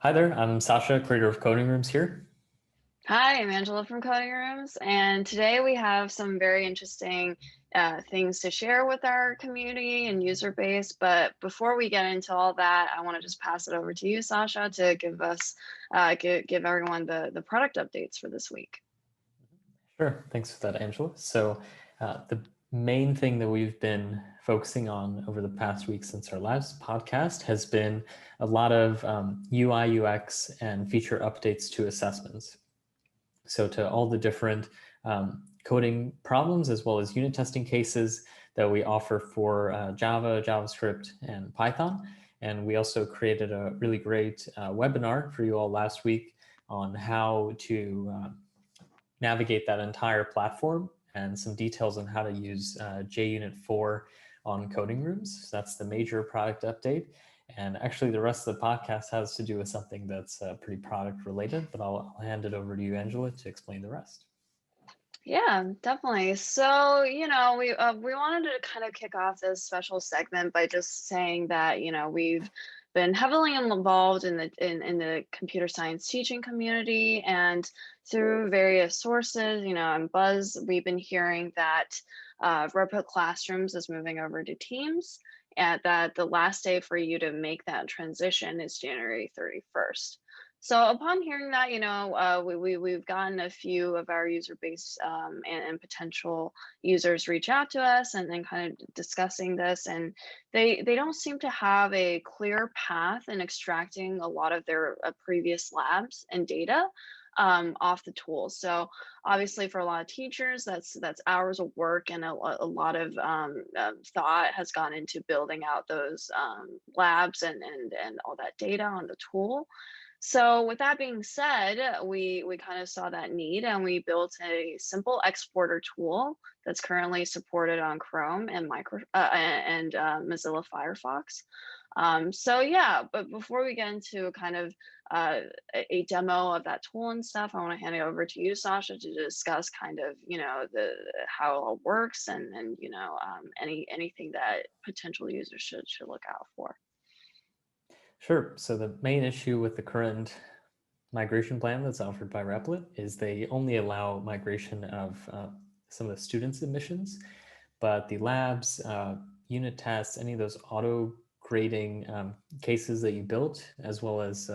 Hi there, I'm Sasha, creator of Coding Rooms here. Hi, I'm Angela from Coding Rooms, and today we have some very interesting things to share with our community and user base. But before we get into all that, I want to just pass it over to you, Sasha, to give us give everyone the product updates for this week. Sure, thanks for that, Angela. The main thing that we've been focusing on over the past week since our last podcast has been a lot of UI, UX, and feature updates to assessments. So, to all the different coding problems as well as unit testing cases that we offer for Java, JavaScript, and Python. And we also created a really great webinar for you all last week on how to navigate that entire platform and some details on how to use JUnit 4 on coding rooms. So that's the major product update. And actually, the rest of the podcast has to do with something that's pretty product related, but I'll hand it over to you, Angela, to explain the rest. Yeah, definitely. So, we wanted to kind of kick off this special segment by just saying that, we've been heavily involved in the computer science teaching community, and through various sources, and Buzz, we've been hearing that Repl.it Classrooms is moving over to Teams, and that the last day for you to make that transition is January 31st. So upon hearing that, we've gotten a few of our user base and potential users reach out to us and kind of discussing this, and they don't seem to have a clear path in extracting a lot of their previous labs and data off the tool. So obviously, for a lot of teachers, that's hours of work, and a lot of thought has gone into building out those labs and all that data on the tool. So with that being said, we kind of saw that need, and we built a simple exporter tool that's currently supported on Chrome and Mozilla Firefox. So yeah, but before we get into kind of a demo of that tool and stuff, I want to hand it over to you, Sasha, to discuss kind of the how it all works and anything that potential users should look out for. Sure. So the main issue with the current migration plan that's offered by Repl.it is they only allow migration of some of the student submissions, but the labs, unit tests, any of those auto grading cases that you built, as well as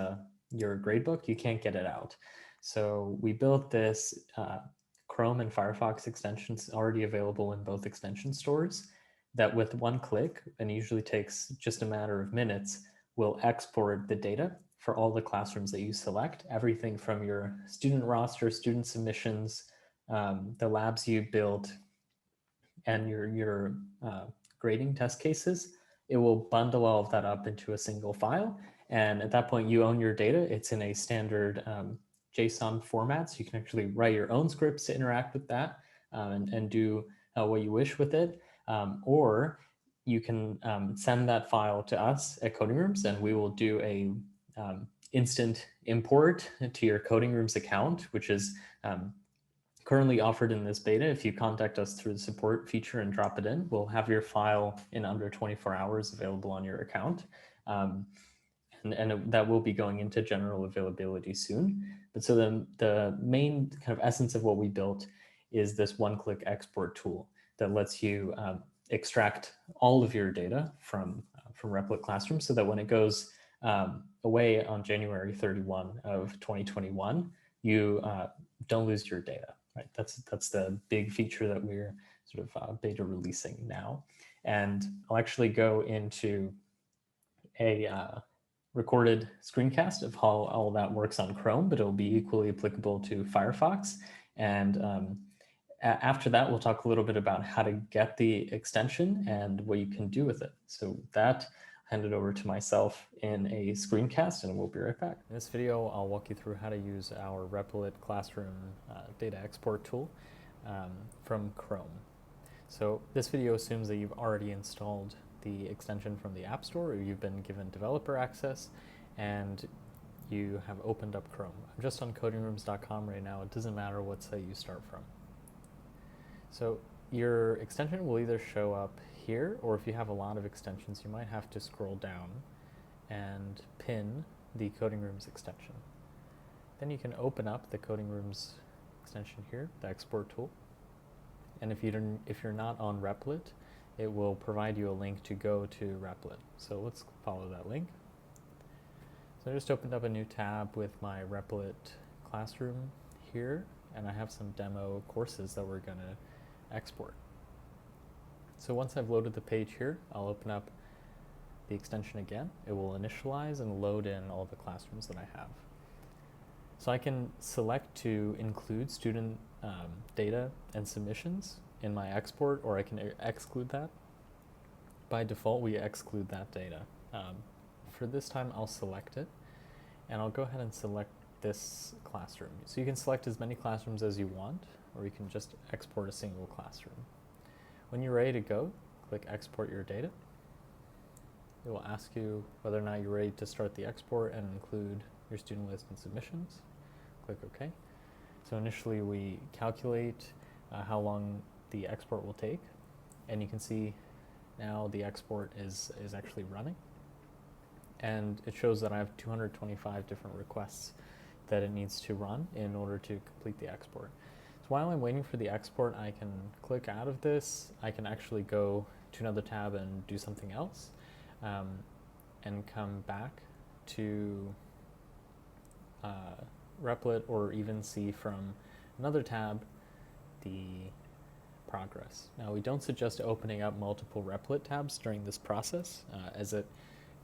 your gradebook, you can't get it out. So we built this Chrome and Firefox extensions already available in both extension stores that with one click, and usually takes just a matter of minutes, will export the data for all the classrooms that you select, everything from your student roster, student submissions, the labs you built, and your grading test cases. It will bundle all of that up into a single file. And at that point, you own your data. It's in a standard JSON format, so you can actually write your own scripts to interact with that and do what you wish with it. Or you can send that file to us at Coding Rooms, and we will do a instant import to your Coding Rooms account, which is currently offered in this beta. If you contact us through the support feature and drop it in, we'll have your file in under 24 hours available on your account. And that will be going into general availability soon. But so the main kind of essence of what we built is this one-click export tool that lets you extract all of your data from Repl.it Classroom, so that when it goes away on January 31 of 2021, you don't lose your data. Right, that's the big feature that we're sort of beta releasing now. And I'll actually go into a recorded screencast of how all that works on Chrome, but it'll be equally applicable to Firefox. And after that, we'll talk a little bit about how to get the extension and what you can do with it. So that, hand it over to myself in a screencast, and we'll be right back. In this video, I'll walk you through how to use our Repl.it Classroom data export tool from Chrome. So this video assumes that you've already installed the extension from the App Store, or you've been given developer access, and you have opened up Chrome. I'm just on codingrooms.com right now. It doesn't matter what site you start from. So your extension will either show up here, or if you have a lot of extensions, you might have to scroll down and pin the Coding Rooms extension. Then you can open up the Coding Rooms extension here, the export tool. And if you're not on Repl.it, it will provide you a link to go to Repl.it. So let's follow that link. So I just opened up a new tab with my Repl.it classroom here, and I have some demo courses that we're going to export. So once I've loaded the page here, I'll open up the extension again. It will initialize and load in all the classrooms that I have. So I can select to include student data and submissions in my export, or I can exclude that. By default, we exclude that data. For this time, I'll select it, and I'll go ahead and select this classroom. So you can select as many classrooms as you want, or you can just export a single classroom. When you're ready to go, click Export Your Data. It will ask you whether or not you're ready to start the export and include your student list and submissions. Click OK. So initially we calculate how long the export will take, and you can see now the export is actually running, and it shows that I have 225 different requests that it needs to run in order to complete the export. So while I'm waiting for the export, I can click out of this. I can actually go to another tab and do something else, and come back to Repl.it, or even see from another tab the progress. Now, we don't suggest opening up multiple Repl.it tabs during this process, as it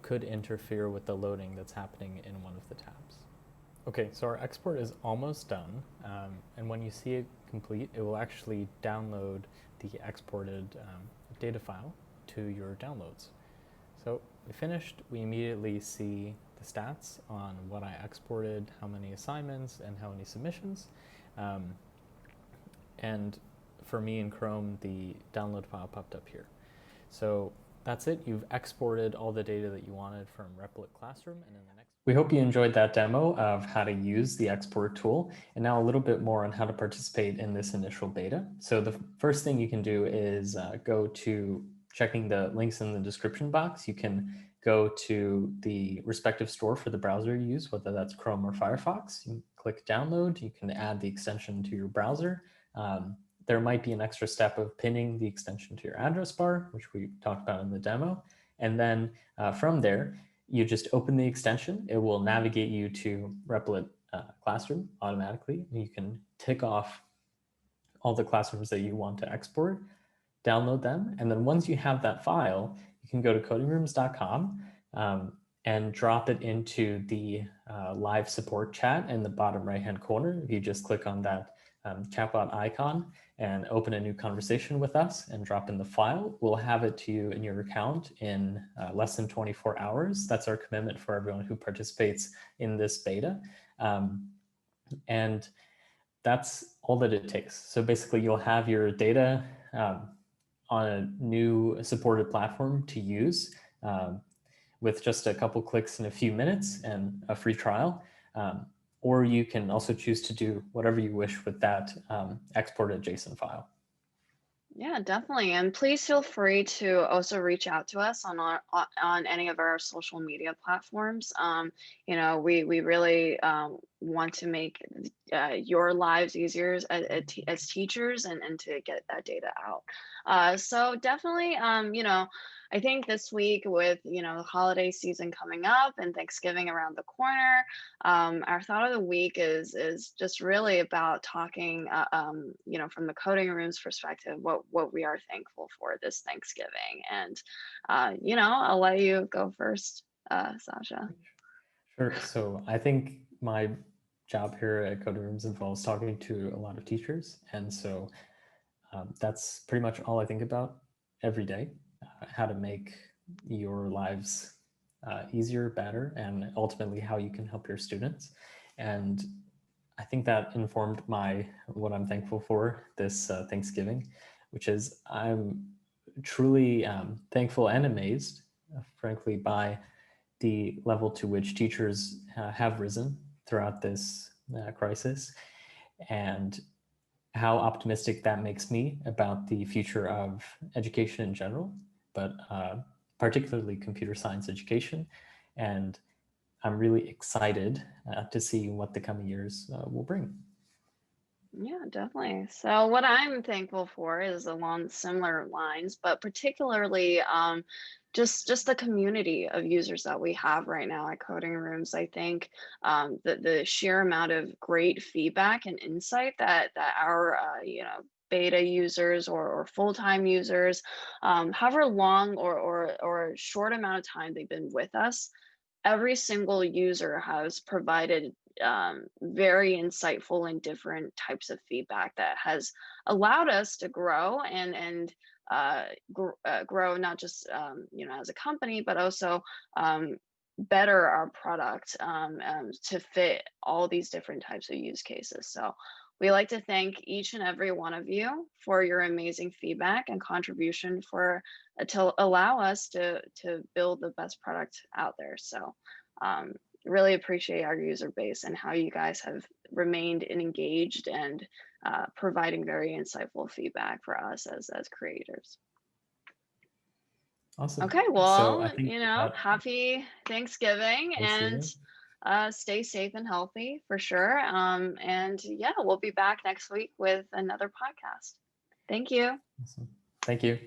could interfere with the loading that's happening in one of the tabs. Okay, so our export is almost done, and when you see it complete, it will actually download the exported data file to your downloads. So we finished. We immediately see the stats on what I exported, how many assignments, and how many submissions. And for me in Chrome, the download file popped up here. So that's it. You've exported all the data that you wanted from Repl.it Classroom. And in the next, we hope you enjoyed that demo of how to use the export tool, and now a little bit more on how to participate in this initial beta. So the first thing you can do is go to checking the links in the description box. You can go to the respective store for the browser you use, whether that's Chrome or Firefox. You click download. You can add the extension to your browser. There might be an extra step of pinning the extension to your address bar, which we talked about in the demo. And then from there, you just open the extension. It will navigate you to Repl.it Classroom automatically. You can tick off all the classrooms that you want to export, download them, and then once you have that file, you can go to codingrooms.com and drop it into the live support chat in the bottom right-hand corner. If you just click on that chatbot icon and open a new conversation with us and drop in the file, we'll have it to you in your account in less than 24 hours. That's our commitment for everyone who participates in this beta. And that's all that it takes. So basically, you'll have your data on a new supported platform to use with just a couple clicks in a few minutes and a free trial. Or you can also choose to do whatever you wish with that exported JSON file. Yeah, definitely. And please feel free to also reach out to us on any of our social media platforms. We really want to make your lives easier as teachers, and to get that data out. So definitely, I think this week with, the holiday season coming up and Thanksgiving around the corner, our thought of the week is just really about talking, from the coding room's perspective, what we are thankful for this Thanksgiving. And, I'll let you go first, Sasha. Sure. So I think my job here at Coding Rooms involves talking to a lot of teachers. And so that's pretty much all I think about every day, how to make your lives easier, better, and ultimately how you can help your students. And I think that informed what I'm thankful for this Thanksgiving, which is I'm truly thankful and amazed, frankly, by the level to which teachers have risen throughout this crisis, and how optimistic that makes me about the future of education in general, but particularly computer science education. And I'm really excited to see what the coming years will bring. Yeah, definitely. So what I'm thankful for is along similar lines, but particularly just the community of users that we have right now at Coding Rooms. I think that the sheer amount of great feedback and insight that our beta users or full-time users, however long or short amount of time they've been with us, every single user has provided very insightful and different types of feedback that has allowed us to grow and grow not just as a company, but also better our product to fit all these different types of use cases. So we like to thank each and every one of you for your amazing feedback and contribution to allow us to build the best product out there. So um, really appreciate our user base and how you guys have remained engaged and providing very insightful feedback for us as creators. Awesome. Okay, So I well, think that happy Thanksgiving we'll see and you. stay safe and healthy for sure. And yeah, we'll be back next week with another podcast. Thank you. Awesome. Thank you.